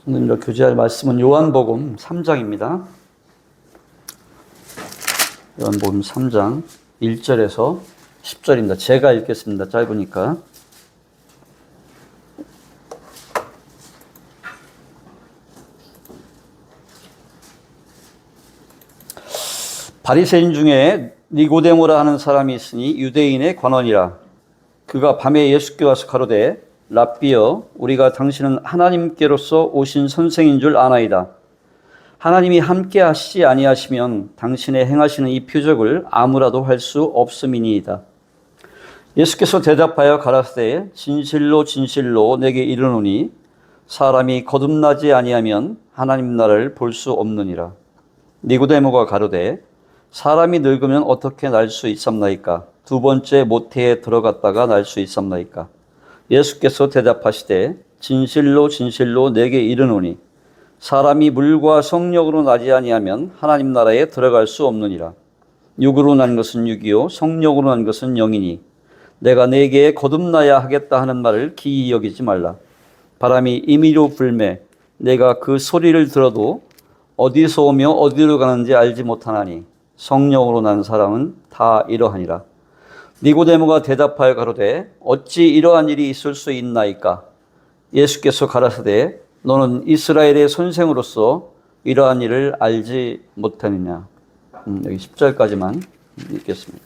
오늘 교제할 말씀은 요한복음 3장입니다. 요한복음 3장 1절에서 10절입니다. 제가 읽겠습니다. 짧으니까. 바리새인 중에 니고데모라 하는 사람이 있으니 유대인의 관원이라. 그가 밤에 예수께 와서 가로되 랍비여, 우리가 당신은 하나님께로서 오신 선생인 줄 아나이다. 하나님이 함께 하시지 아니하시면 당신의 행하시는 이 표적을 아무라도 할 수 없음이니이다. 예수께서 대답하여 가라사대 진실로 진실로 내게 이르노니 사람이 거듭나지 아니하면 하나님 나라를 볼 수 없느니라. 니고데모가 가로되 사람이 늙으면 어떻게 날 수 있삼나이까? 두 번째 모태에 들어갔다가 날 수 있삼나이까? 예수께서 대답하시되 진실로 진실로 내게 이르노니 사람이 물과 성령으로 나지 아니하면 하나님 나라에 들어갈 수 없느니라. 육으로 난 것은 육이요 성령으로 난 것은 영이니 내가 네게 거듭나야 하겠다 하는 말을 기이 여기지 말라. 바람이 임의로 불매 내가 그 소리를 들어도 어디서 오며 어디로 가는지 알지 못하나니 성령으로 난 사람은 다 이러하니라. 니고데모가 대답하여 가로되 어찌 이러한 일이 있을 수 있나이까? 예수께서 가라사대 너는 이스라엘의 선생으로서 이러한 일을 알지 못하느냐. 여기 10절까지만 읽겠습니다.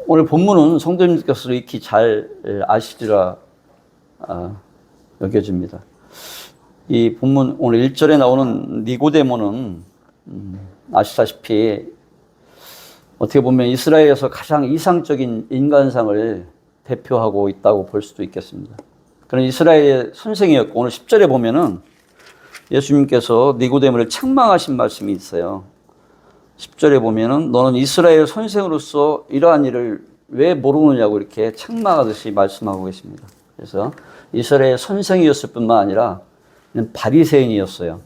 오늘 본문은 성도님들께서 익히 잘 아시리라 여겨집니다. 이 본문 오늘 1절에 나오는 니고데모는 아시다시피 어떻게 보면 이스라엘에서 가장 이상적인 인간상을 대표하고 있다고 볼 수도 있겠습니다. 그런 이스라엘의 선생이었고 오늘 10절에 보면은 예수님께서 니고데모를 책망하신 말씀이 있어요. 10절에 보면은 너는 이스라엘 선생으로서 이러한 일을 왜 모르느냐고 이렇게 책망하듯이 말씀하고 계십니다. 그래서 이스라엘 선생이었을 뿐만 아니라 바리새인이었어요.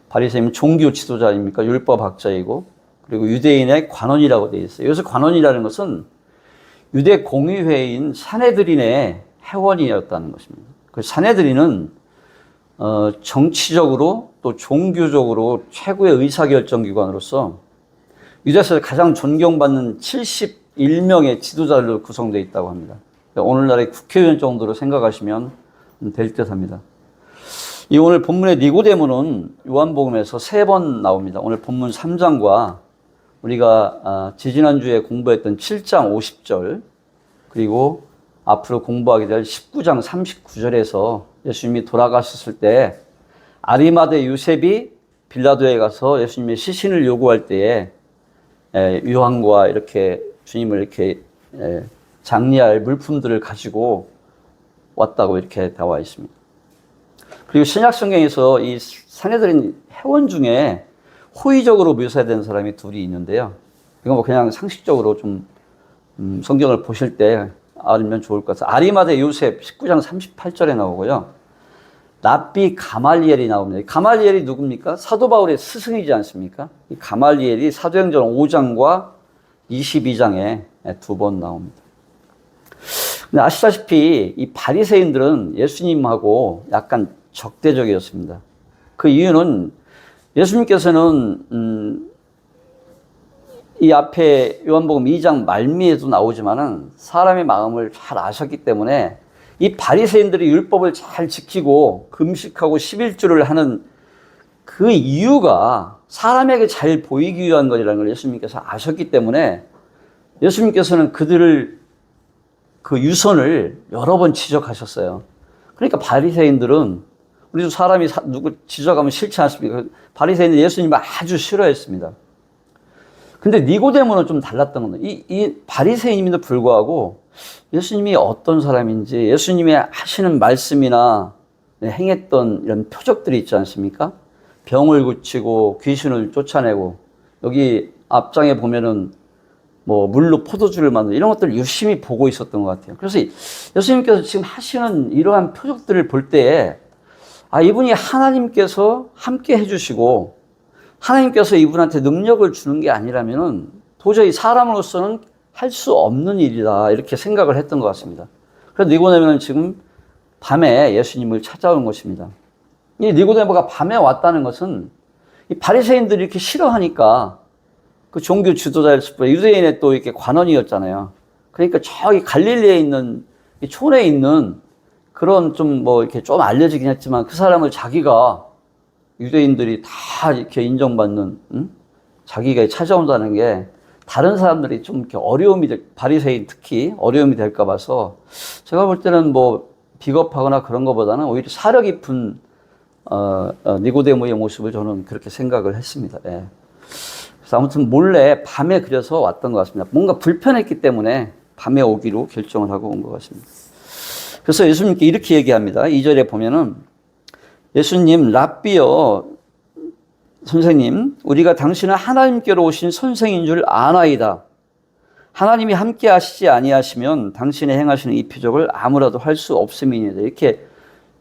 바리새인은 종교 지도자 아닙니까? 율법 학자이고 그리고 유대인의 관원이라고 되어 있어요. 여기서 관원이라는 것은 유대 공의회인 사내들인의 회원이었다는 것입니다. 그 사내들인은 정치적으로 또 종교적으로 최고의 의사결정기관으로서 유대에서 가장 존경받는 71명의 지도자들로 구성되어 있다고 합니다. 오늘날의 국회의원 정도로 생각하시면 될 듯합니다. 이 오늘 본문의 니고데모는 요한복음에서 3번 나옵니다. 오늘 본문 3장과 우리가 지지난주에 공부했던 7장 50절 그리고 앞으로 공부하게 될 19장 39절에서 예수님이 돌아가셨을 때 아리마대 요셉이 빌라도에 가서 예수님의 시신을 요구할 때에 유황과 이렇게 주님을 이렇게 장리할 물품들을 가지고 왔다고 이렇게 나와 있습니다. 그리고 신약 성경에서 이 사내들인 회원 중에 호의적으로 묘사된 사람이 둘이 있는데요. 이건 뭐 그냥 상식적으로 좀 성경을 보실 때 알면 좋을 것 같아요. 아리마대 요셉 19장 38절에 나오고요. 랍비 가말리엘이 나옵니다. 가말리엘이 누굽니까? 사도 바울의 스승이지 않습니까? 이 가말리엘이 사도행전 5장과 22장에 2번 나옵니다. 근데 아시다시피 이 바리새인들은 예수님하고 약간 적대적이었습니다. 그 이유는 예수님께서는 이 앞에 요한복음 2장 말미에도 나오지만은 사람의 마음을 잘 아셨기 때문에 이 바리새인들이 율법을 잘 지키고 금식하고 11주를 하는 그 이유가 사람에게 잘 보이기 위한 것이라는 걸 예수님께서 아셨기 때문에 예수님께서는 그들을 그 유선을 여러 번 지적하셨어요. 그러니까 바리새인들은 우리도 사람이 누구 지적하면 싫지 않습니까? 바리새인은 예수님을 아주 싫어했습니다. 근데 니고데모는 좀 달랐던 겁니다. 이 바리새인임에도 불구하고 예수님이 어떤 사람인지 예수님이 하시는 말씀이나 행했던 이런 표적들이 있지 않습니까? 병을 고치고 귀신을 쫓아내고 여기 앞장에 보면은 뭐 물로 포도주를 만들고 이런 것들을 유심히 보고 있었던 것 같아요. 그래서 예수님께서 지금 하시는 이러한 표적들을 볼 때에 이분이 하나님께서 함께 해주시고 하나님께서 이분한테 능력을 주는 게 아니라면은 도저히 사람으로서는 할 수 없는 일이다 이렇게 생각을 했던 것 같습니다. 그래서 니고데모는 지금 밤에 예수님을 찾아온 것입니다. 이 니고데모가 밤에 왔다는 것은 이 바리새인들이 이렇게 싫어하니까 그 종교 지도자였을 뿐 유대인의 또 이렇게 관원이었잖아요. 그러니까 저기 갈릴리에 있는 촌에 있는 그런 좀 뭐 이렇게 좀 알려지긴 했지만 그 사람을 자기가 유대인들이 다 이렇게 인정받는 자기가 찾아온다는 게 다른 사람들이 좀 이렇게 바리새인 특히 어려움이 될까 봐서 제가 볼 때는 뭐 비겁하거나 그런 것보다는 오히려 사려 깊은 니고데모의 모습을 저는 그렇게 생각을 했습니다. 예. 그래서 아무튼 몰래 밤에 그려서 왔던 것 같습니다. 뭔가 불편했기 때문에 밤에 오기로 결정을 하고 온 것 같습니다. 그래서 예수님께 이렇게 얘기합니다. 2절에 보면은 예수님, 랍비여, 선생님, 우리가 당신은 하나님께로 오신 선생인 줄 아나이다. 하나님이 함께 하시지 아니하시면 당신의 행하시는 이 표적을 아무라도 할 수 없음이니이다. 이렇게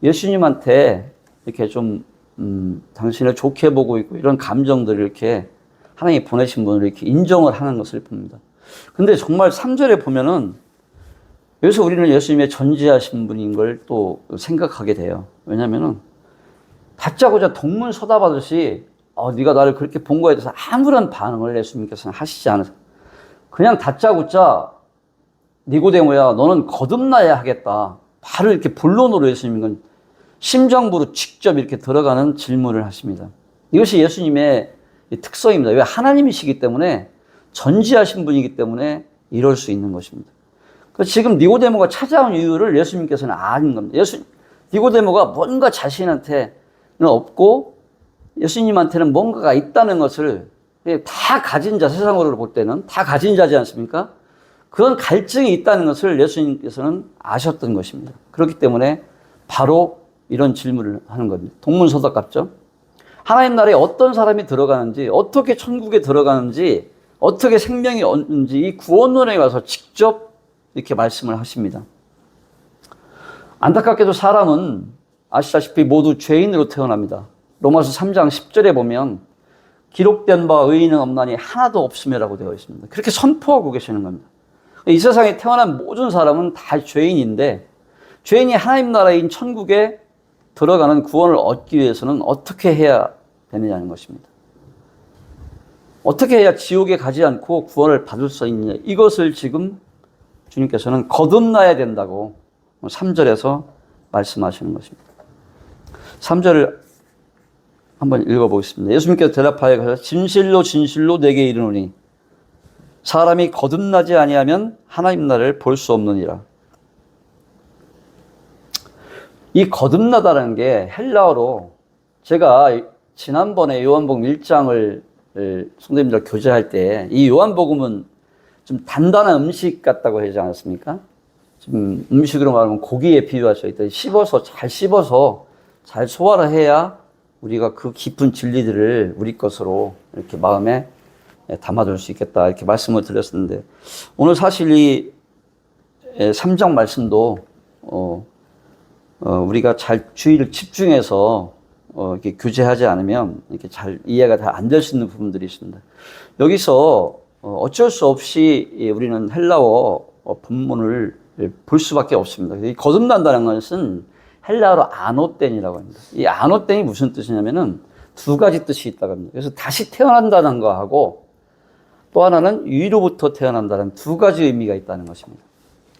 예수님한테 이렇게 좀 당신을 좋게 보고 있고 이런 감정들을 이렇게 하나님이 보내신 분을 이렇게 인정을 하는 것을 봅니다. 근데 정말 3절에 보면은 여기서 우리는 예수님의 전지하신 분인 걸 또 생각하게 돼요. 왜냐면은 다짜고짜 동문 서답하듯이 네가 나를 그렇게 본 거에 대해서 아무런 반응을 예수님께서는 하시지 않으세요. 그냥 다짜고짜 니고데모야 너는 거듭나야 하겠다. 바로 이렇게 본론으로 예수님은 심정부로 직접 이렇게 들어가는 질문을 하십니다. 이것이 예수님의 특성입니다. 왜? 하나님이시기 때문에 전지하신 분이기 때문에 이럴 수 있는 것입니다. 지금 니고데모가 찾아온 이유를 예수님께서는 아는 겁니다. 니고데모가 뭔가 자신한테는 없고 예수님한테는 뭔가가 있다는 것을 다 가진 자, 세상으로 볼 때는 다 가진 자지 않습니까? 그런 갈증이 있다는 것을 예수님께서는 아셨던 것입니다. 그렇기 때문에 바로 이런 질문을 하는 겁니다. 동문서답 같죠? 하나님 나라에 어떤 사람이 들어가는지, 어떻게 천국에 들어가는지, 어떻게 생명이 얻는지 이 구원론에 와서 직접 이렇게 말씀을 하십니다. 안타깝게도 사람은 아시다시피 모두 죄인으로 태어납니다. 로마서 3장 10절에 보면 기록된 바 의인은 없나니 하나도 없음이라고 되어 있습니다. 그렇게 선포하고 계시는 겁니다. 이 세상에 태어난 모든 사람은 다 죄인인데 죄인이 하나님 나라인 천국에 들어가는 구원을 얻기 위해서는 어떻게 해야 되느냐는 것입니다. 어떻게 해야 지옥에 가지 않고 구원을 받을 수 있느냐. 이것을 지금 주님께서는 거듭나야 된다고 3절에서 말씀하시는 것입니다. 3절을 한번 읽어보겠습니다. 예수님께서 대답하여 가서 진실로 진실로 내게 이르노니 사람이 거듭나지 아니하면 하나님 나라를 볼 수 없느니라. 이 거듭나다는 게 헬라어로 제가 지난번에 요한복음 1장을 성도님들 교제할 때 이 요한복음은 좀 단단한 음식 같다고 하지 않았습니까? 좀 음식으로 말하면 고기에 비유할 수 있다. 잘 씹어서 잘 소화를 해야 우리가 그 깊은 진리들을 우리 것으로 이렇게 마음에 담아둘 수 있겠다. 이렇게 말씀을 드렸었는데 오늘 사실 이 3장 말씀도 우리가 잘 주의를 집중해서 이렇게 교제하지 않으면 이렇게 잘 이해가 다 안 될 수 있는 부분들이 있습니다. 여기서 어쩔 수 없이 우리는 헬라어 본문을 볼 수밖에 없습니다. 이 거듭난다는 것은 헬라어로 아노땡이라고 합니다. 이 아노땡이 무슨 뜻이냐면은 두 가지 뜻이 있다고 합니다. 그래서 다시 태어난다는 거하고 또 하나는 위로부터 태어난다는 두 가지 의미가 있다는 것입니다.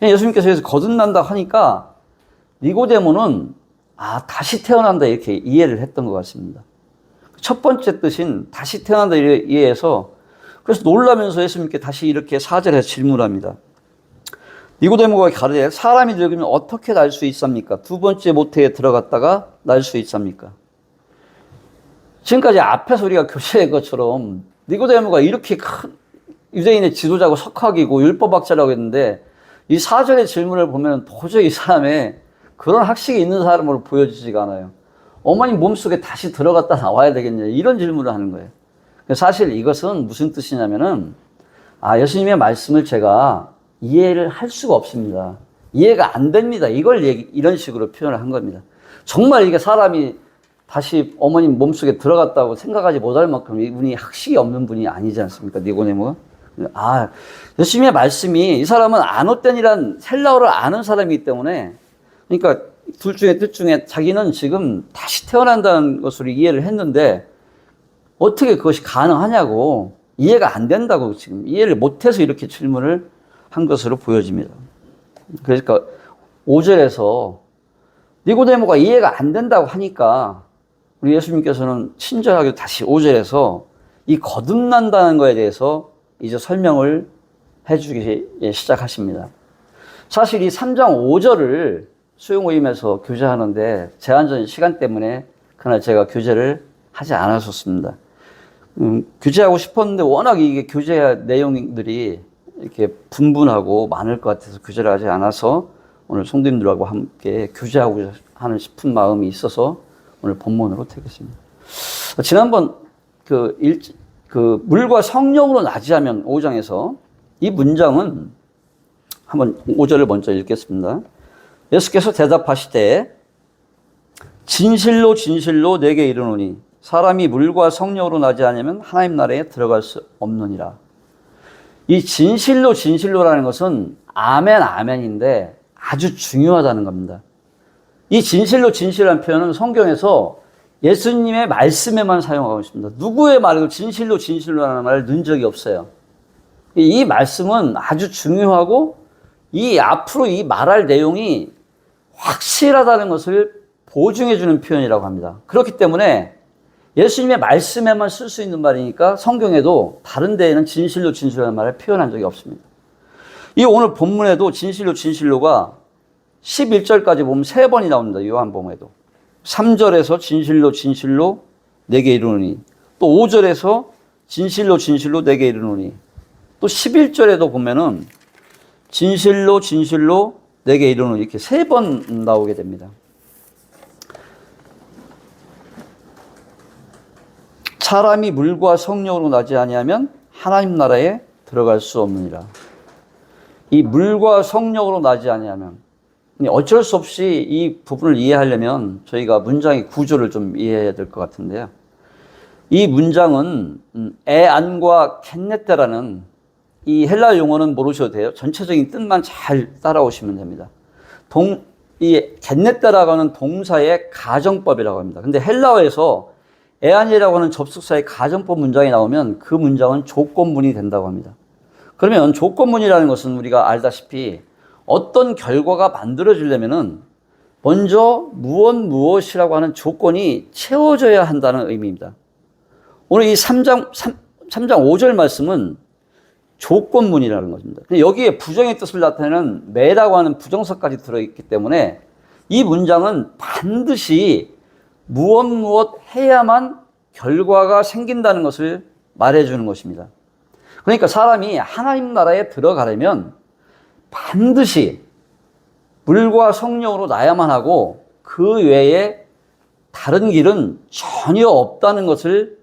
예수님께서 여기서 거듭난다 하니까 니고데모는 다시 태어난다 이렇게 이해를 했던 것 같습니다. 첫 번째 뜻인 다시 태어난다 이해해서 그래서 놀라면서 예수님께 다시 이렇게 4절에서 질문합니다. 니고데모가 가르되 사람이 늙으면 어떻게 날 수 있습니까? 두 번째 모태에 들어갔다가 날 수 있습니까? 지금까지 앞에서 우리가 교제한 것처럼 니고데모가 이렇게 큰 유대인의 지도자고 석학이고 율법학자라고 했는데 이 4절의 질문을 보면 도저히 이 사람의 그런 학식이 있는 사람으로 보여지지가 않아요. 어머니 몸속에 다시 들어갔다 나와야 되겠냐 이런 질문을 하는 거예요. 사실 이것은 무슨 뜻이냐면은 예수님의 말씀을 제가 이해를 할 수가 없습니다. 이해가 안 됩니다. 이런 식으로 표현을 한 겁니다. 정말 이게 사람이 다시 어머님 몸속에 들어갔다고 생각하지 못할 만큼 이분이 학식이 없는 분이 아니지 않습니까? 니고데모가. 아, 예수님의 말씀이 이 사람은 아노텐이란 헬라어를 아는 사람이기 때문에 그러니까 둘 중에 뜻 중에 자기는 지금 다시 태어난다는 것으로 이해를 했는데 어떻게 그것이 가능하냐고 이해가 안 된다고 지금 이해를 못해서 이렇게 질문을 한 것으로 보여집니다. 그러니까 5절에서 니고데모가 이해가 안 된다고 하니까 우리 예수님께서는 친절하게 다시 5절에서 이 거듭난다는 거에 대해서 이제 설명을 해주기 시작하십니다. 사실 이 3장 5절을 수요 모임에서 교제하는데 제한적인 시간 때문에 그날 제가 교제를 하지 않았었습니다. 교제하고 싶었는데 워낙 이게 교제 내용들이 이렇게 분분하고 많을 것 같아서 교제를 하지 않아서 오늘 성도님들하고 함께 교제하고 하는 싶은 마음이 있어서 오늘 본문으로 택했습니다. 지난번 그 물과 성령으로 나지하면 5장에서 이 문장은 한번 5절을 먼저 읽겠습니다. 예수께서 대답하시되 진실로 진실로 내게 이르노니 사람이 물과 성령으로 나지 않으면 하나님 나라에 들어갈 수 없느니라. 이 진실로 진실로라는 것은 아멘 아멘인데 아주 중요하다는 겁니다. 이 진실로 진실이라는 표현은 성경에서 예수님의 말씀에만 사용하고 있습니다. 누구의 말도 진실로 진실로라는 말을 넣은 적이 없어요. 이 말씀은 아주 중요하고 이 앞으로 이 말할 내용이 확실하다는 것을 보증해 주는 표현이라고 합니다. 그렇기 때문에 예수님의 말씀에만 쓸 수 있는 말이니까 성경에도 다른 데에는 진실로 진실로라는 말을 표현한 적이 없습니다. 이 오늘 본문에도 진실로 진실로가 11절까지 보면 3번이 나옵니다. 요한복음에도. 3절에서 진실로 진실로 내게 이르노니, 또 5절에서 진실로 진실로 내게 이르노니, 또 11절에도 보면은 진실로 진실로 내게 이르노니 이렇게 3번 나오게 됩니다. 사람이 물과 성령으로 나지 아니하면 하나님 나라에 들어갈 수 없느니라. 이 물과 성령으로 나지 아니하면 어쩔 수 없이 이 부분을 이해하려면 저희가 문장의 구조를 좀 이해해야 될 것 같은데요. 이 문장은 에안과 켄네테라는 이 헬라 용어는 모르셔도 돼요. 전체적인 뜻만 잘 따라오시면 됩니다. 이 켄네테라고 하는 동사의 가정법이라고 합니다. 근데 헬라어에서 에안이라고 하는 접속사의 가정법 문장이 나오면 그 문장은 조건문이 된다고 합니다. 그러면 조건문이라는 것은 우리가 알다시피 어떤 결과가 만들어지려면은 먼저 무엇이라고 하는 조건이 채워져야 한다는 의미입니다. 오늘 이 3장 5절 말씀은 조건문이라는 것입니다. 여기에 부정의 뜻을 나타내는 매라고 하는 부정사까지 들어있기 때문에 이 문장은 반드시 무엇 해야만 결과가 생긴다는 것을 말해주는 것입니다. 그러니까 사람이 하나님 나라에 들어가려면 반드시 물과 성령으로 나야만 하고 그 외에 다른 길은 전혀 없다는 것을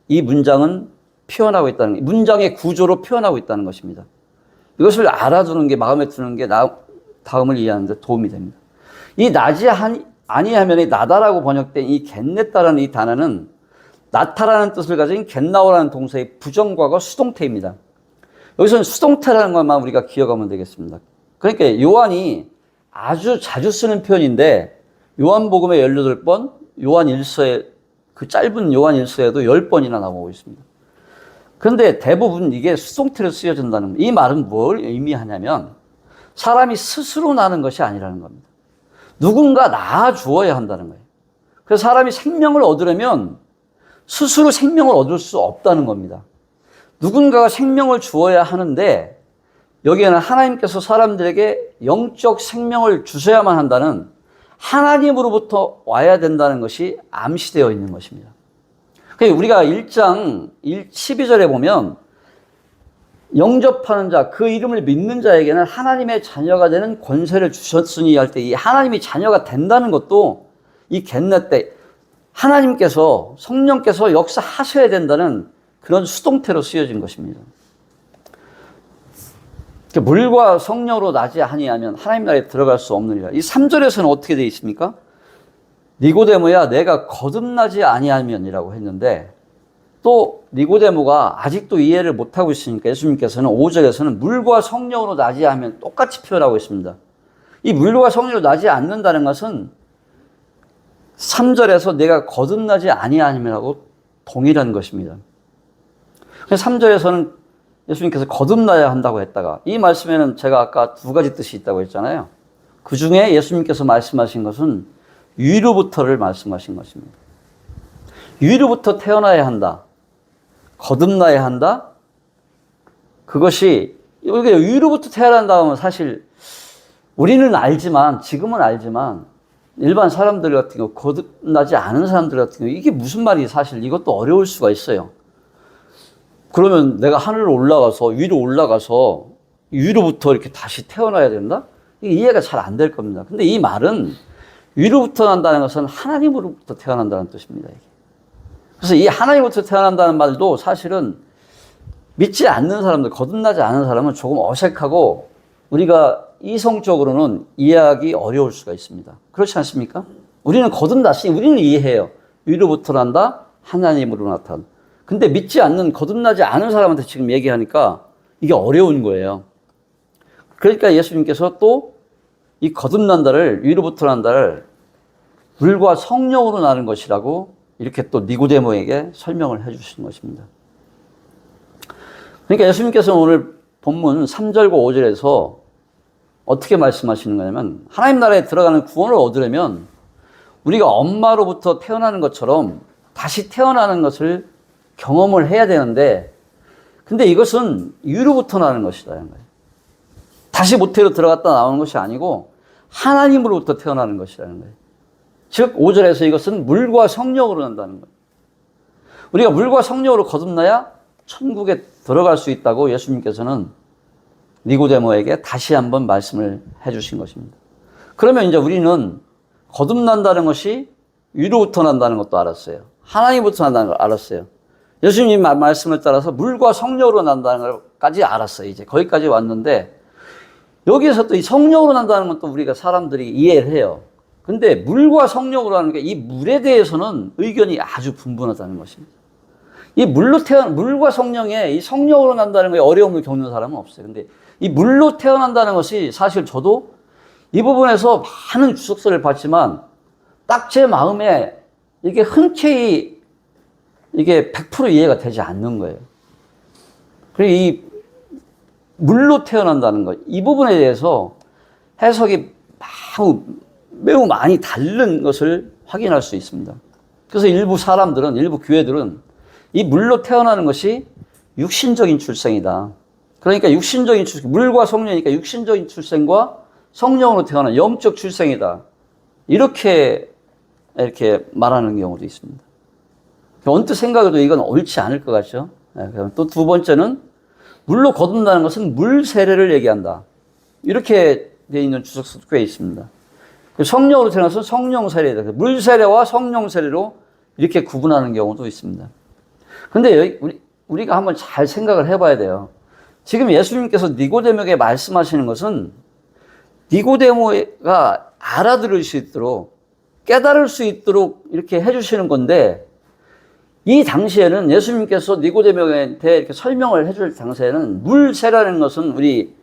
이 문장은 표현하고 있다는, 문장의 구조로 표현하고 있다는 것입니다. 이것을 알아두는 게, 마음에 드는 게 다음을 이해하는 데 도움이 됩니다. 이 나지 아니하면이 나다라고 번역된 이 겟네다라는 이 단어는 나타라는 뜻을 가진 겟나오라는 동사의 부정과거 수동태입니다. 여기서는 수동태라는 것만 우리가 기억하면 되겠습니다. 그러니까 요한이 아주 자주 쓰는 표현인데 요한복음에 18번, 요한 1서에 그 짧은 요한 1서에도 10번이나 나오고 있습니다. 그런데 대부분 이게 수동태로 쓰여진다는, 이 말은 뭘 의미하냐면 사람이 스스로 나는 것이 아니라는 겁니다. 누군가 낳아주어야 한다는 거예요. 그래서 사람이 생명을 얻으려면 스스로 생명을 얻을 수 없다는 겁니다. 누군가가 생명을 주어야 하는데 여기에는 하나님께서 사람들에게 영적 생명을 주셔야만 한다는, 하나님으로부터 와야 된다는 것이 암시되어 있는 것입니다. 그러니까 우리가 1장 12절에 보면 영접하는 자, 그 이름을 믿는 자에게는 하나님의 자녀가 되는 권세를 주셨으니 할 때 이 하나님이 자녀가 된다는 것도 이 겟네 때 하나님께서, 성령께서 역사하셔야 된다는 그런 수동태로 쓰여진 것입니다. 물과 성령으로 나지 아니하면 하나님 나라에 들어갈 수 없느니라. 이 3절에서는 어떻게 되어 있습니까? 니고데모야, 내가 거듭나지 아니하면이라고 했는데 또 니고데모가 아직도 이해를 못하고 있으니까 예수님께서는 5절에서는 물과 성령으로 나지 하면 똑같이 표현하고 있습니다. 이 물과 성령으로 나지 않는다는 것은 3절에서 내가 거듭나지 아니하니라고 동일한 것입니다. 3절에서는 예수님께서 거듭나야 한다고 했다가 이 말씀에는 제가 아까 두 가지 뜻이 있다고 했잖아요. 그 중에 예수님께서 말씀하신 것은 위로부터를 말씀하신 것입니다. 위로부터 태어나야 한다. 거듭나야 한다. 그것이 우리가 위로부터 태어난다 하면 사실 우리는 알지만 지금은 알지만 일반 사람들 같은 경우 거듭나지 않은 사람들 같은 경우 이게 무슨 말이 사실 이것도 어려울 수가 있어요. 그러면 내가 하늘로 올라가서 위로 올라가서 위로부터 이렇게 다시 태어나야 된다? 이게 이해가 잘 안 될 겁니다. 근데 이 말은 위로부터 난다는 것은 하나님으로부터 태어난다는 뜻입니다. 이게. 그래서 이 하나님으로부터 태어난다는 말도 사실은 믿지 않는 사람들, 거듭나지 않은 사람은 조금 어색하고 우리가 이성적으로는 이해하기 어려울 수가 있습니다. 그렇지 않습니까? 우리는 거듭났으니 우리는 이해해요. 위로부터 난다, 하나님으로 나타난. 근데 믿지 않는, 거듭나지 않은 사람한테 지금 얘기하니까 이게 어려운 거예요. 그러니까 예수님께서 또 이 거듭난다를, 위로부터 난다를 물과 성령으로 나는 것이라고 이렇게 또 니고데모에게 설명을 해 주신 것입니다. 그러니까 예수님께서 오늘 본문 3절과 5절에서 어떻게 말씀하시는 거냐면 하나님 나라에 들어가는 구원을 얻으려면 우리가 엄마로부터 태어나는 것처럼 다시 태어나는 것을 경험을 해야 되는데 근데 이것은 위로부터 나는 것이라는 거예요. 다시 모태로 들어갔다 나오는 것이 아니고 하나님으로부터 태어나는 것이라는 거예요. 즉 5절에서 이것은 물과 성령으로 난다는 거예요. 우리가 물과 성령으로 거듭나야 천국에 들어갈 수 있다고 예수님께서는 니고데모에게 다시 한번 말씀을 해 주신 것입니다. 그러면 이제 우리는 거듭난다는 것이 위로부터 난다는 것도 알았어요. 하나님부터 난다는 걸 알았어요. 예수님 말씀을 따라서 물과 성령으로 난다는 것까지 알았어요. 이제 거기까지 왔는데 여기에서 또 이 성령으로 난다는 것도 우리가 사람들이 이해를 해요. 근데 물과 성령으로 하는 게 이 물에 대해서는 의견이 아주 분분하다는 것입니다. 이 물과 성령에 이 성령으로 난다는 거에 어려움을 겪는 사람은 없어요. 근데 이 물로 태어난다는 것이 사실 저도 이 부분에서 많은 주석서를 봤지만 딱 제 마음에 이게 흔쾌히 이게 100% 이해가 되지 않는 거예요. 그리고 이 물로 태어난다는 것, 이 부분에 대해서 해석이 매우 많이 다른 것을 확인할 수 있습니다. 그래서 일부 사람들은, 일부 교회들은 이 물로 태어나는 것이 육신적인 출생이다. 그러니까 육신적인 출생, 물과 성령이니까 육신적인 출생과 성령으로 태어난 영적 출생이다. 이렇게 말하는 경우도 있습니다. 언뜻 생각해도 이건 옳지 않을 것 같죠. 또 두 번째는 물로 거듭나는 것은 물 세례를 얘기한다. 이렇게 되어 있는 주석서도 꽤 있습니다. 성령으로 태어나서 성령 세례다. 물 세례와 성령 세례로 이렇게 구분하는 경우도 있습니다. 그런데 우리가 한번 잘 생각을 해봐야 돼요. 지금 예수님께서 니고데모에게 말씀하시는 것은 니고데모가 알아들을 수 있도록 깨달을 수 있도록 이렇게 해주시는 건데 이 당시에는 예수님께서 니고데모한테 이렇게 설명을 해줄 당시에는 물세라는 것은 우리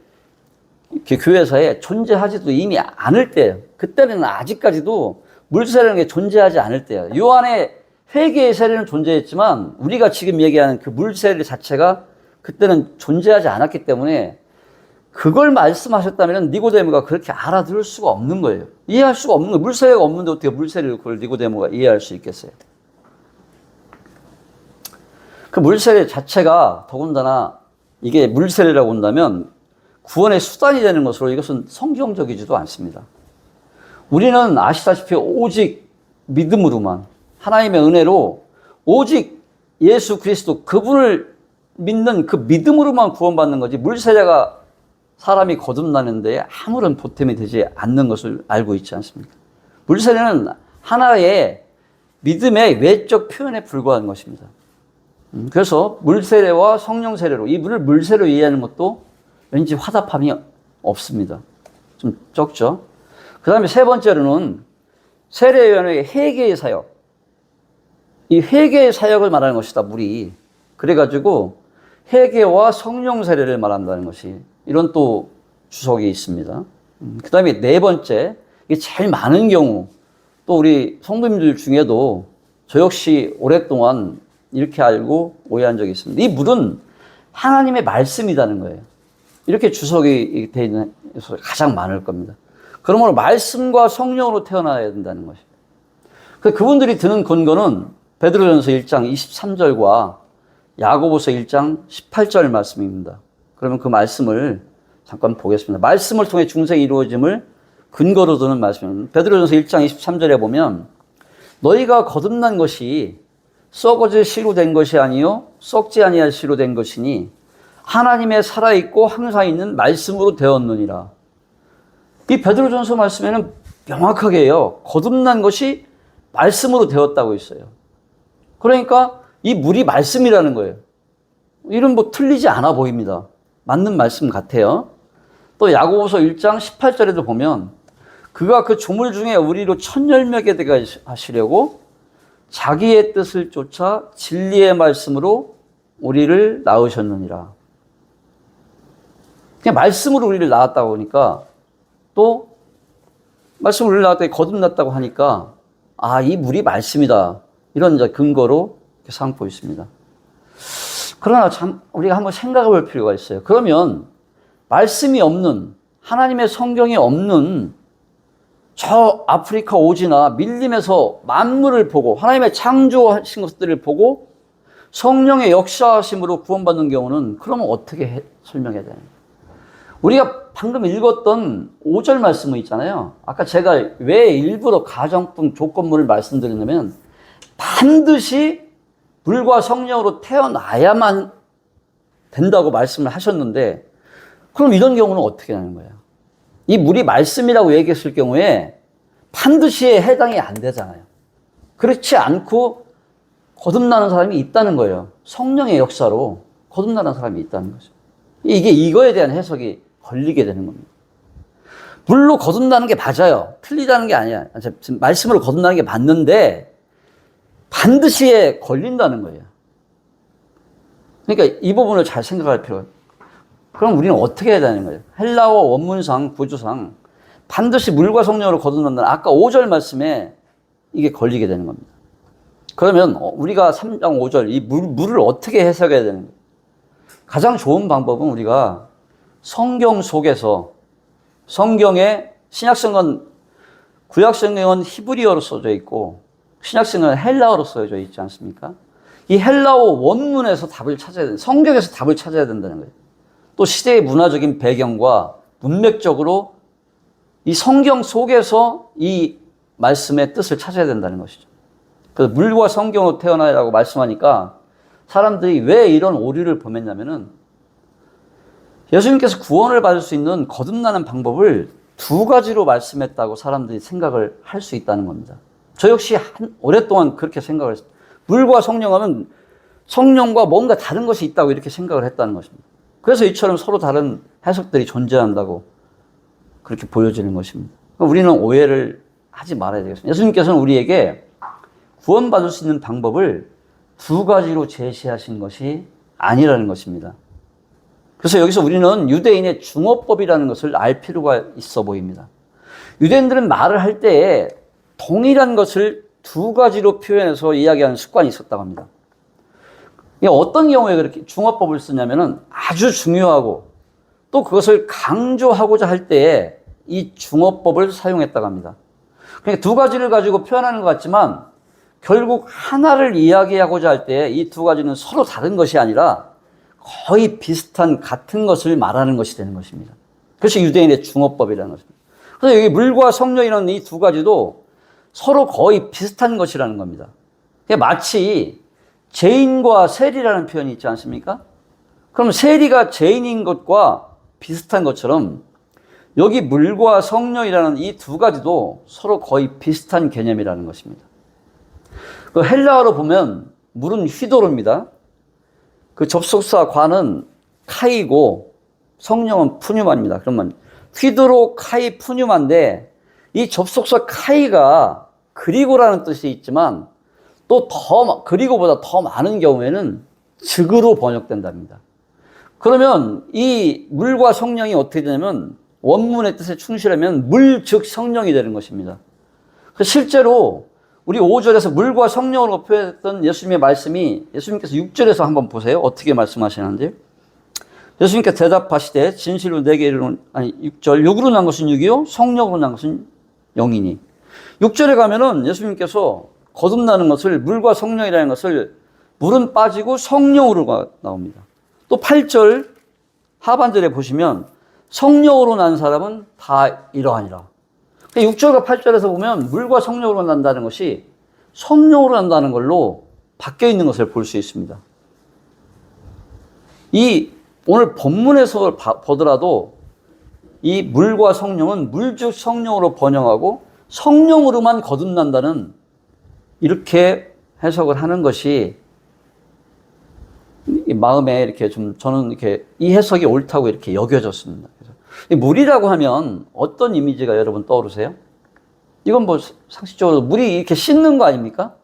교회사에 존재하지도 이미 않을 때예요. 그때는 아직까지도 물세라는 게 존재하지 않을 때예요. 요한의 회개의 세례는 존재했지만 우리가 지금 얘기하는 그 물세례 자체가 그때는 존재하지 않았기 때문에 그걸 말씀하셨다면 니고데모가 그렇게 알아들을 수가 없는 거예요. 이해할 수가 없는 거예요. 물세례가 없는데 어떻게 물세례를 그걸 니고데모가 이해할 수 있겠어요? 그 물세례 자체가 더군다나 이게 물세례라고 한다면 구원의 수단이 되는 것으로 이것은 성경적이지도 않습니다. 우리는 아시다시피 오직 믿음으로만 하나님의 은혜로 오직 예수 그리스도 그분을 믿는 그 믿음으로만 구원받는 거지 물세례가 사람이 거듭나는 데 아무런 보탬이 되지 않는 것을 알고 있지 않습니까? 물세례는 하나의 믿음의 외적 표현에 불과한 것입니다. 그래서 물세례와 성령세례로 이 물을 물세례로 이해하는 것도 왠지 화답함이 없습니다. 좀 적죠. 그 다음에 세 번째로는 세례요한의 회개의 사역. 이 회개의 사역을 말하는 것이다, 물이. 그래가지고 회개와 성령 세례를 말한다는 것이 이런 또 주석이 있습니다. 그 다음에 네 번째, 이게 제일 많은 경우 또 우리 성도님들 중에도 저 역시 오랫동안 이렇게 알고 오해한 적이 있습니다. 이 물은 하나님의 말씀이라는 거예요. 이렇게 주석이 되어 있는 것이 가장 많을 겁니다. 그러므로 말씀과 성령으로 태어나야 된다는 것이에요. 그분들이 드는 근거는 베드로전서 1장 23절과 야고보서 1장 18절 말씀입니다. 그러면 그 말씀을 잠깐 보겠습니다. 말씀을 통해 중생이 이루어짐을 근거로 두는 말씀입니다. 베드로전서 1장 23절에 보면 너희가 거듭난 것이 썩어질 씨로 된 것이 아니요 썩지 아니할 씨로 된 것이니 하나님의 살아있고 항상 있는 말씀으로 되었느니라. 이 베드로전서 말씀에는 명확하게요. 거듭난 것이 말씀으로 되었다고 있어요. 그러니까 이 물이 말씀이라는 거예요. 이런 뭐 틀리지 않아 보입니다. 맞는 말씀 같아요. 또 야고보서 1장 18절에도 보면 그가 그 조물 중에 우리로 천열매게 되게 하시려고 자기의 뜻을 쫓아 진리의 말씀으로 우리를 낳으셨느니라. 그냥 말씀으로 우리를 낳았다고 하니까 또 말씀으로 우리를 낳았다고 거듭났다고 하니까 아, 이 물이 말씀이다. 이런 이제 근거로 삼고 있습니다. 그러나 참 우리가 한번 생각해 볼 필요가 있어요. 그러면 말씀이 없는 하나님의 성경이 없는 저 아프리카 오지나 밀림에서 만물을 보고 하나님의 창조하신 것들을 보고 성령의 역사하심으로 구원받는 경우는 그러면 어떻게 설명해야 되나요? 우리가 방금 읽었던 5절 말씀은 있잖아요. 아까 제가 왜 일부러 가정품 조건문을 말씀드렸냐면 반드시 물과 성령으로 태어나야만 된다고 말씀을 하셨는데 그럼 이런 경우는 어떻게 하는 거예요? 이 물이 말씀이라고 얘기했을 경우에 반드시 해당이 안 되잖아요. 그렇지 않고 거듭나는 사람이 있다는 거예요. 성령의 역사로 거듭나는 사람이 있다는 거죠. 이게 이거에 대한 해석이 걸리게 되는 겁니다. 물로 거듭나는 게 맞아요. 틀리다는 게 아니야. 말씀으로 거듭나는 게 맞는데 반드시 걸린다는 거예요. 그러니까 이 부분을 잘 생각할 필요가 있어요. 그럼 우리는 어떻게 해야 되는 거예요? 헬라어 원문상, 구조상 반드시 물과 성령으로 거듭난다는 아까 5절 말씀에 이게 걸리게 되는 겁니다. 그러면 우리가 3장 5절 이 물을 어떻게 해석해야 되는 거예요? 가장 좋은 방법은 우리가 성경 속에서 성경에 신약성경은 구약성경은 히브리어로 써져 있고 신약성경은 헬라어로 써져 있지 않습니까? 이 헬라어 원문에서 답을 찾아야 된다. 성경에서 답을 찾아야 된다는 거예요. 또 시대의 문화적인 배경과 문맥적으로 이 성경 속에서 이 말씀의 뜻을 찾아야 된다는 것이죠. 그래서 물과 성경으로 태어나라고 말씀하니까 사람들이 왜 이런 오류를 범했냐면은 예수님께서 구원을 받을 수 있는 거듭나는 방법을 두 가지로 말씀했다고 사람들이 생각을 할 수 있다는 겁니다. 저 역시 오랫동안 그렇게 생각을 했습니다. 물과 성령하면 성령과 뭔가 다른 것이 있다고 이렇게 생각을 했다는 것입니다. 그래서 이처럼 서로 다른 해석들이 존재한다고 그렇게 보여지는 것입니다. 우리는 오해를 하지 말아야 되겠습니다. 예수님께서는 우리에게 구원받을 수 있는 방법을 두 가지로 제시하신 것이 아니라는 것입니다. 그래서 여기서 우리는 유대인의 중어법이라는 것을 알 필요가 있어 보입니다. 유대인들은 말을 할 때에 동일한 것을 두 가지로 표현해서 이야기하는 습관이 있었다고 합니다. 어떤 경우에 그렇게 중어법을 쓰냐면은 아주 중요하고 또 그것을 강조하고자 할 때에 이 중어법을 사용했다고 합니다. 그러니까 두 가지를 가지고 표현하는 것 같지만 결국 하나를 이야기하고자 할 때 이 두 가지는 서로 다른 것이 아니라 거의 비슷한 같은 것을 말하는 것이 되는 것입니다. 그것이 유대인의 중어법이라는 것입니다. 그래서 여기 물과 성령이라는 이 두 가지도 서로 거의 비슷한 것이라는 겁니다. 마치 죄인과 세리라는 표현이 있지 않습니까? 그럼 세리가 죄인인 것과 비슷한 것처럼 여기 물과 성령이라는 이 두 가지도 서로 거의 비슷한 개념이라는 것입니다. 그 헬라어로 보면 물은 휘도르입니다. 그 접속사 관은 카이고 성령은 푸뉴마입니다. 그러면 휘도로 카이 푸뉴마인데 이 접속사 카이가 그리고라는 뜻이 있지만 또 그리고보다 더 많은 경우에는 즉으로 번역된답니다. 그러면 이 물과 성령이 어떻게 되냐면 원문의 뜻에 충실하면 물 즉 성령이 되는 것입니다. 실제로 우리 5절에서 물과 성령으로 표현했던 예수님의 말씀이 예수님께서 6절에서 한번 보세요. 어떻게 말씀하시는지. 예수님께서 대답하시되 진실로 내게 이르노니 6절 육으로 난 것은 육이요 성령으로 난 것은 영이니. 6절에 가면은 예수님께서 거듭나는 것을 물과 성령이라는 것을 물은 빠지고 성령으로 나옵니다. 또 8절 하반절에 보시면 성령으로 난 사람은 다 이러하니라. 6절과 8절에서 보면 물과 성령으로 난다는 것이 성령으로 난다는 걸로 바뀌어 있는 것을 볼 수 있습니다. 이 오늘 본문에서 보더라도 이 물과 성령은 물즉 성령으로 번영하고 성령으로만 거듭난다는 이렇게 해석을 하는 것이 마음에 이렇게 좀 저는 이렇게 이 해석이 옳다고 이렇게 여겨졌습니다. 그래서 물이라고 하면 어떤 이미지가 여러분 떠오르세요? 이건 뭐 상식적으로 물이 이렇게 씻는 거 아닙니까?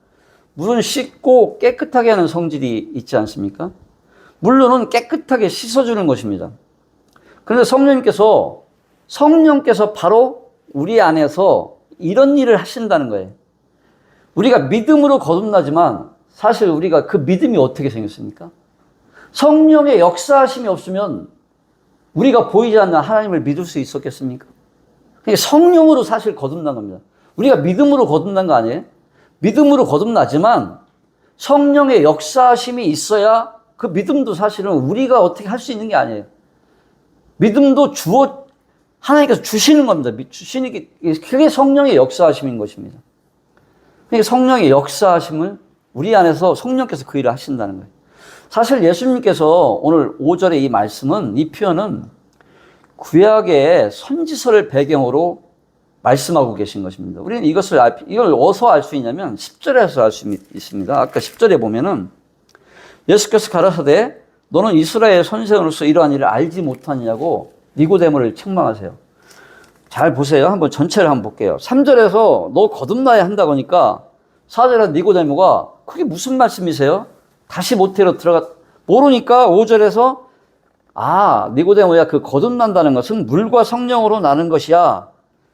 물은 씻고 깨끗하게 하는 성질이 있지 않습니까? 물로는 깨끗하게 씻어주는 것입니다. 그런데 성령께서 바로 우리 안에서 이런 일을 하신다는 거예요. 우리가 믿음으로 거듭나지만 사실 우리가 그 믿음이 어떻게 생겼습니까? 성령의 역사하심이 없으면 우리가 보이지 않는 하나님을 믿을 수 있었겠습니까? 그러니까 성령으로 사실 거듭난 겁니다. 우리가 믿음으로 거듭난 거 아니에요? 믿음으로 거듭나지만 성령의 역사하심이 있어야 그 믿음도 사실은 우리가 어떻게 할 수 있는 게 아니에요. 믿음도 하나님께서 주시는 겁니다. 그게 성령의 역사하심인 것입니다. 그러니까 성령의 역사하심을 우리 안에서 성령께서 그 일을 하신다는 거예요. 사실 예수님께서 오늘 5절의 이 말씀은, 이 표현은 구약의 선지서를 배경으로 말씀하고 계신 것입니다. 우리는 이걸 어디서 알 수 있냐면 10절에서 알 수 있습니다. 아까 10절에 보면은 예수께서 가라사대 너는 이스라엘 선생으로서 이러한 일을 알지 못하느냐고 니고데모를 책망하세요. 잘 보세요. 한번 전체를 한번 볼게요. 3절에서 너 거듭나야 한다고 하니까 4절에 니고데모가 그게 무슨 말씀이세요? 다시 모태로 모르니까 5절에서 니고데모야 그 거듭난다는 것은 물과 성령으로 나는 것이야.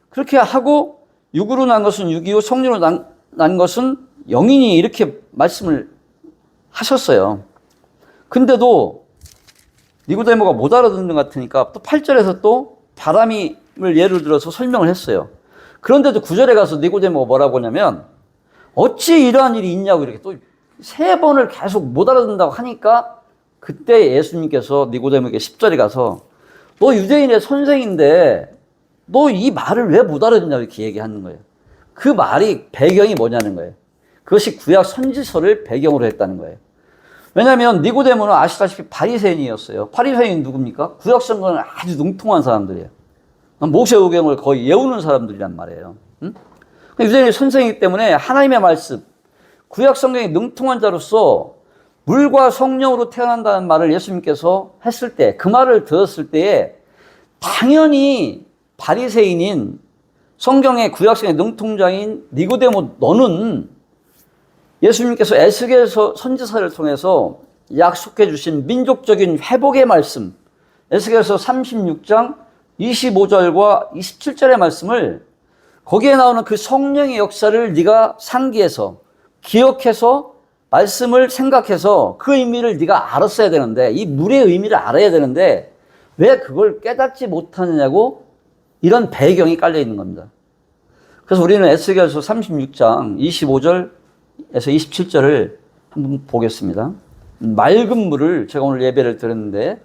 그렇게 하고 육으로 난 것은 육이요 성령으로 난 것은 영이니 이렇게 말씀을 하셨어요. 근데도 니고데모가 못 알아듣는 것 같으니까 또 8절에서 또 바람을 예를 들어서 설명을 했어요. 그런데도 9절에 가서 니고데모가 뭐라고 하냐면 어찌 이러한 일이 있냐고 이렇게 또 3번을 계속 못 알아듣는다고 하니까 그때 예수님께서 니고데모에게 10절에 가서 너 유대인의 선생인데 너 이 말을 왜 못 알아듣냐고 이렇게 얘기하는 거예요. 그 말이 배경이 뭐냐는 거예요. 그것이 구약 선지서를 배경으로 했다는 거예요. 왜냐하면 니고데모는 아시다시피 바리새인이었어요. 바리새인은 누굽니까? 구약 성경은 아주 능통한 사람들이에요. 모세오경을 거의 외우는 사람들이란 말이에요. 응? 유대인의 선생이기 때문에 하나님의 말씀, 구약 성경이 능통한 자로서 물과 성령으로 태어난다는 말을 예수님께서 했을 때, 그 말을 들었을 때에 당연히 바리새인인 성경의 구약성의 능통자인 니고데모 너는 예수님께서 에스겔서 선지서를 통해서 약속해 주신 민족적인 회복의 말씀, 에스겔서 36장 25절과 27절의 말씀을 거기에 나오는 그 성령의 역사를 네가 상기해서 기억해서 말씀을 생각해서 그 의미를 네가 알았어야 되는데 이 물의 의미를 알아야 되는데 왜 그걸 깨닫지 못하느냐고 이런 배경이 깔려 있는 겁니다. 그래서 우리는 에스겔서 36장 25절에서 27절을 한번 보겠습니다. 맑은 물을 제가 오늘 예배를 드렸는데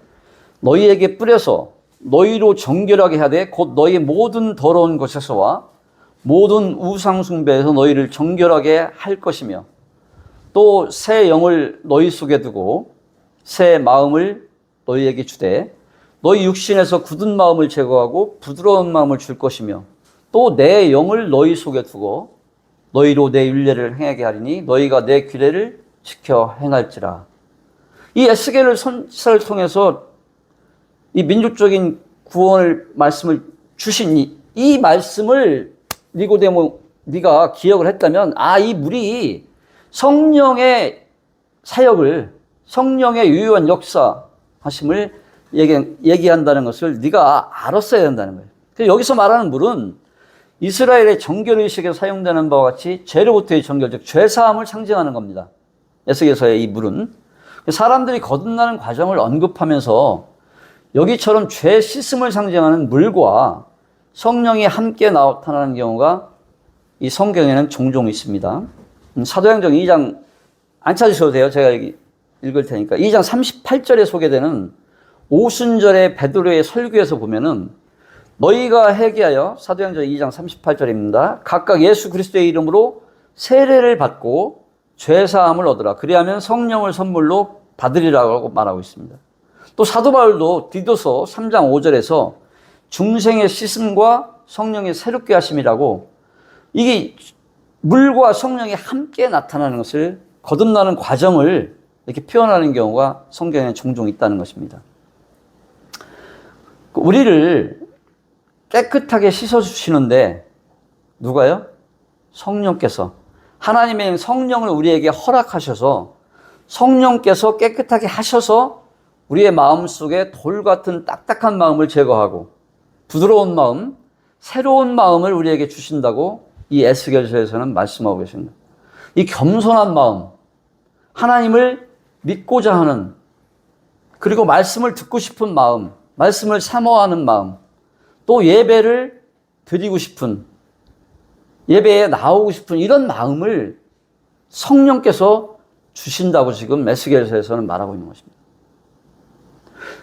너희에게 뿌려서 너희로 정결하게 하되 곧 너희 모든 더러운 것에서와 모든 우상 숭배에서 너희를 정결하게 할 것이며 또 새 영을 너희 속에 두고 새 마음을 너희에게 주되 너희 육신에서 굳은 마음을 제거하고 부드러운 마음을 줄 것이며 또 내 영을 너희 속에 두고 너희로 내 율례를 행하게 하리니 너희가 내 규례를 지켜 행할지라. 이 에스겔을 선지서를 통해서 이 민족적인 구원을 말씀을 주신 이 말씀을 니고데모 네가 기억을 했다면 이 물이 성령의 사역을, 성령의 유효한 역사하심을 얘기한다는 것을 네가 알았어야 된다는 거예요. 그래서 여기서 말하는 물은 이스라엘의 정결의식에 사용되는 바와 같이 죄로부터의 정결, 즉 죄사함을 상징하는 겁니다. 에스겔서의 이 물은 사람들이 거듭나는 과정을 언급하면서 여기처럼 죄 씻음을 상징하는 물과 성령이 함께 나타나는 경우가 이 성경에는 종종 있습니다. 사도행전 2장 안 찾으셔도 돼요. 제가 여기 읽을 테니까. 2장 38절에 소개되는 오순절의 베드로의 설교에서 보면은 너희가 회개하여, 사도행전 2장 38절입니다. 각각 예수 그리스도의 이름으로 세례를 받고 죄사함을 얻으라. 그리하면 성령을 선물로 받으리라고 말하고 있습니다. 또 사도 바울도 디도서 3장 5절에서 중생의 씻음과 성령의 새롭게 하심이라고, 이게 물과 성령이 함께 나타나는 것을, 거듭나는 과정을 이렇게 표현하는 경우가 성경에 종종 있다는 것입니다. 우리를 깨끗하게 씻어주시는데 누가요? 성령께서, 하나님의 성령을 우리에게 허락하셔서 성령께서 깨끗하게 하셔서 우리의 마음속에 돌 같은 딱딱한 마음을 제거하고 부드러운 마음, 새로운 마음을 우리에게 주신다고 이 에스겔서에서는 말씀하고 계십니다. 이 겸손한 마음, 하나님을 믿고자 하는, 그리고 말씀을 듣고 싶은 마음, 말씀을 사모하는 마음, 또 예배를 드리고 싶은, 예배에 나오고 싶은 이런 마음을 성령께서 주신다고 지금 에스겔서에서는 말하고 있는 것입니다.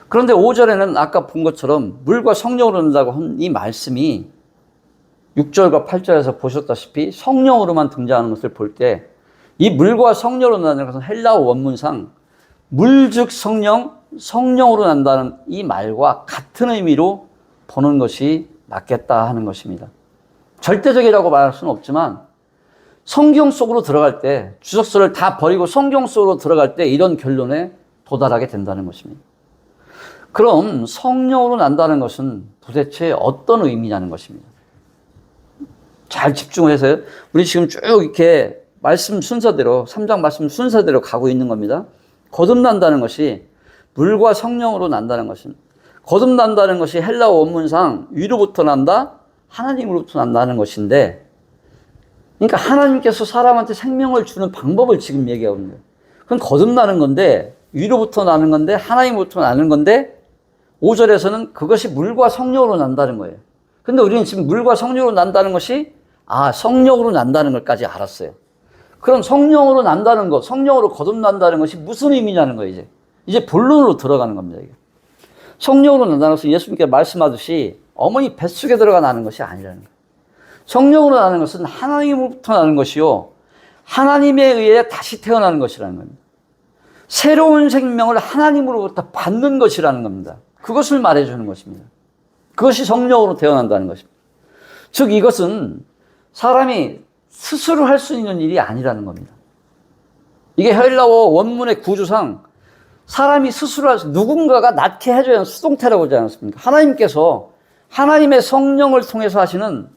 그런데 5절에는 아까 본 것처럼 물과 성령으로 넣는다고 한 이 말씀이 6절과 8절에서 보셨다시피 성령으로만 등장하는 것을 볼 때, 이 물과 성령으로 난다는 것은 헬라어 원문상 물 즉 성령, 성령으로 난다는 이 말과 같은 의미로 보는 것이 맞겠다 하는 것입니다. 절대적이라고 말할 수는 없지만 성경 속으로 들어갈 때, 주석서를 다 버리고 성경 속으로 들어갈 때 이런 결론에 도달하게 된다는 것입니다. 그럼 성령으로 난다는 것은 도대체 어떤 의미냐는 것입니다. 잘 집중을 해서요. 우리 지금 쭉 이렇게 말씀 순서대로, 3장 말씀 순서대로 가고 있는 겁니다. 거듭난다는 것이, 물과 성령으로 난다는 것은, 거듭난다는 것이 헬라어 원문상 위로부터 난다, 하나님으로부터 난다는 것인데, 그러니까 하나님께서 사람한테 생명을 주는 방법을 지금 얘기하고 있는 거예요. 그건 거듭나는 건데, 위로부터 나는 건데, 하나님으로부터 나는 건데, 5절에서는 그것이 물과 성령으로 난다는 거예요. 근데 우리는 지금 물과 성령으로 난다는 것이, 성령으로 난다는 것까지 알았어요. 그럼 성령으로 난다는 것, 성령으로 거듭난다는 것이 무슨 의미냐는 거예요, 이제 본론으로 들어가는 겁니다, 이게. 성령으로 난다는 것은 예수님께 말씀하듯이 어머니 뱃속에 들어가 나는 것이 아니라는 거예요. 성령으로 나는 것은 하나님으로부터 나는 것이요, 하나님에 의해 다시 태어나는 것이라는 겁니다. 새로운 생명을 하나님으로부터 받는 것이라는 겁니다. 그것을 말해주는 것입니다. 그것이 성령으로 태어난다는 것입니다. 즉 이것은 사람이 스스로 할 수 있는 일이 아니라는 겁니다. 이게 헬라어 원문의 구조상 사람이 스스로 할 수, 누군가가 낳게 해줘야 하는 수동태라고 하지 않았습니까? 하나님께서 하나님의 성령을 통해서 하시는,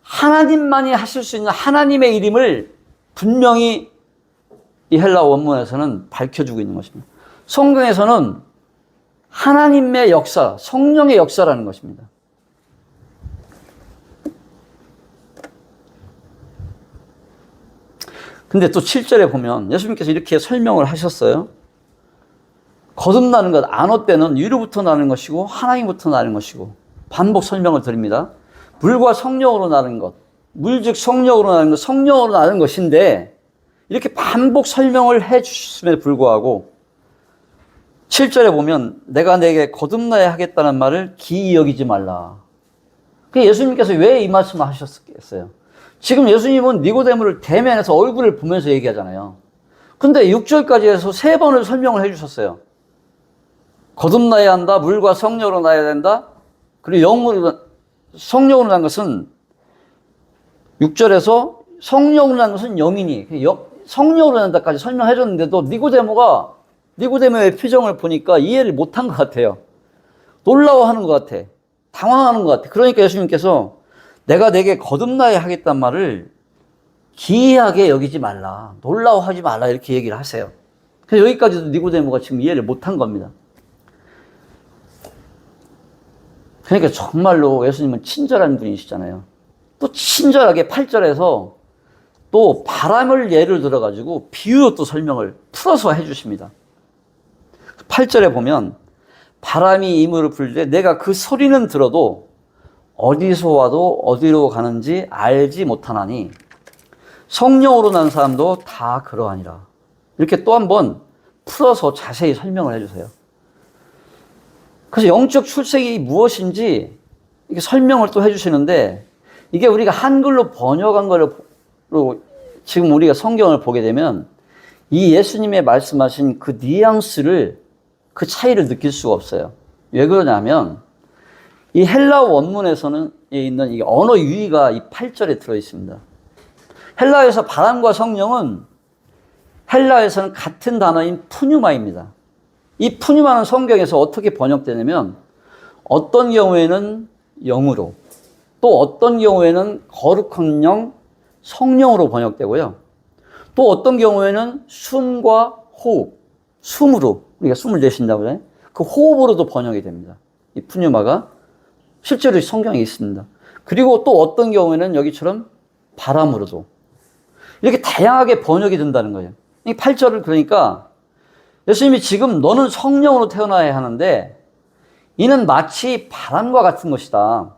하나님만이 하실 수 있는 하나님의 이름을 분명히 이 헬라어 원문에서는 밝혀주고 있는 것입니다. 성경에서는 하나님의 역사, 성령의 역사라는 것입니다. 근데 또 7절에 보면 예수님께서 이렇게 설명을 하셨어요. 거듭나는 것, 안어 때는 위로부터 나는 것이고 하나님부터 나는 것이고, 반복 설명을 드립니다. 물과 성령으로 나는 것, 물 즉 성령으로 나는 것, 성령으로 나는 것인데, 이렇게 반복 설명을 해 주셨음에도 불구하고 7절에 보면 내가 내게 거듭나야 하겠다는 말을 기이 여기지 말라. 그 예수님께서 왜 이 말씀을 하셨겠어요? 지금 예수님은 니고데모를 대면해서 얼굴을 보면서 얘기하잖아요. 근데 6절까지 해서 3번을 설명을 해 주셨어요. 거듭나야 한다, 물과 성령으로 나야 된다, 그리고 성령으로 난 것은 6절에서 성령으로 난 것은 영이니, 성령으로 난다까지 설명해 줬는데도 니고데모의 표정을 보니까 이해를 못한 것 같아요. 놀라워하는 것 같아. 당황하는 것 같아. 그러니까 예수님께서 내가 내게 거듭나야 하겠다는 말을 기이하게 여기지 말라. 놀라워하지 말라. 이렇게 얘기를 하세요. 그래서 여기까지도 니고데모가 지금 이해를 못한 겁니다. 그러니까 정말로 예수님은 친절한 분이시잖아요. 또 친절하게 8절에서 또 바람을 예를 들어가지고 비유로 또 설명을 풀어서 해주십니다. 8절에 보면 바람이 이물을 불 때 내가 그 소리는 들어도 어디서 와도 어디로 가는지 알지 못하나니 성령으로 난 사람도 다 그러하니라. 이렇게 또 한 번 풀어서 자세히 설명을 해주세요. 그래서 영적 출생이 무엇인지 이렇게 설명을 또 해주시는데 이게 우리가 한글로 번역한 걸로 지금 우리가 성경을 보게 되면 이 예수님의 말씀하신 그 뉘앙스를 그 차이를 느낄 수가 없어요. 왜 그러냐면 이 헬라어 원문에서는 있는 이 언어 유희가 이 8절에 들어 있습니다. 헬라에서 바람과 성령은 헬라에서는 같은 단어인 푸뉴마입니다. 이 푸뉴마는 성경에서 어떻게 번역되냐면 어떤 경우에는 영으로 또 어떤 경우에는 거룩한 영, 성령으로 번역되고요. 또 어떤 경우에는 숨과 호흡, 숨으로 우리가 숨을 내쉰다고 해요. 그 호흡으로도 번역이 됩니다. 이 푸뉴마가 실제로 성경에 있습니다. 그리고 또 어떤 경우에는 여기처럼 바람으로도 이렇게 다양하게 번역이 된다는 거예요. 이 8절을 그러니까 예수님이 지금 너는 성령으로 태어나야 하는데 이는 마치 바람과 같은 것이다.